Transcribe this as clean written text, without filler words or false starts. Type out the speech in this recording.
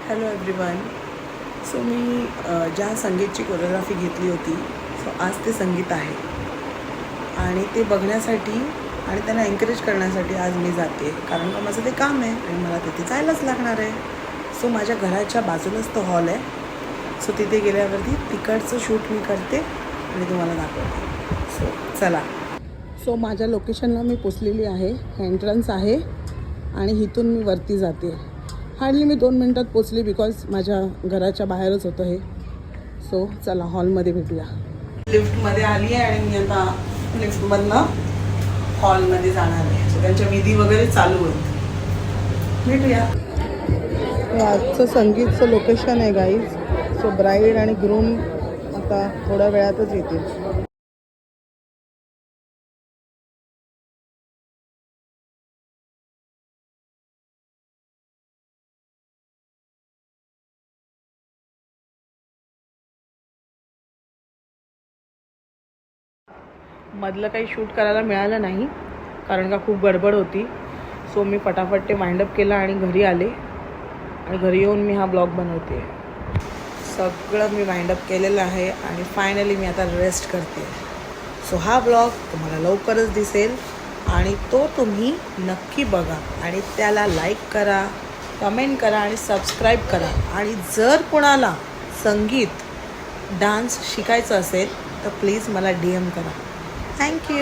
Hello everyone. So मी ज्या संगीतची choreography घेतली होती, सो आज ते संगीत आहे आणि ते बघण्यासाठी आणि त्यांना एन्करेज करण्यासाठी आज मी जाते, कारण का माझं ते काम आहे आणि मला तिथे जायलाच लागणार आहे. सो माझ्या घराच्या बाजूलाच तो हॉल आहे. सो तिथे गेल्यावरती तिकडचं शूट मी करते आणि तुम्हाला दाखवते. सो चला. सो माझ्या लोकेशनला मी पोचलेली आहे. एंट्रन्स आहे आणि इथून मी वरती जाते. हार्डली मी 2 मिनटात पोचली, बिकॉज माझ्या घराच्या बाहेरच होतं हे. सो चला हॉलमध्ये भेटूया. लिफ्टमध्ये आली आहे आणि मी आता लिफ्टमधनं हॉलमध्ये जाणार आहे. सो त्यांच्या विधी वगैरे चालू आहेत. भेटूया. आजचं संगीतचं लोकेशन आहे गाईज. सो ब्राईड आणि ग्रूम आता थोड्या वेळातच येतील. मधलं काही शूट करायला मिळालं नाही, कारण का खूप गडबड होती. सो मी फटाफट ते वाइंडअप केलं आणि घरी आले आणि घरी येऊन मी हा ब्लॉग बनवते. सगळं मी वाइंडअप केलेलं आहे आणि फायनली मी आता रेस्ट करते. सो हा ब्लॉग तुम्हाला लवकरच दिसेल आणि तो तुम्ही नक्की बघा आणि त्याला लाईक करा, कमेंट करा आणि सबस्क्राईब करा. आणि जर कोणाला संगीत डान्स शिकायचं असेल तर प्लीज मला DM करा. थँक्यू.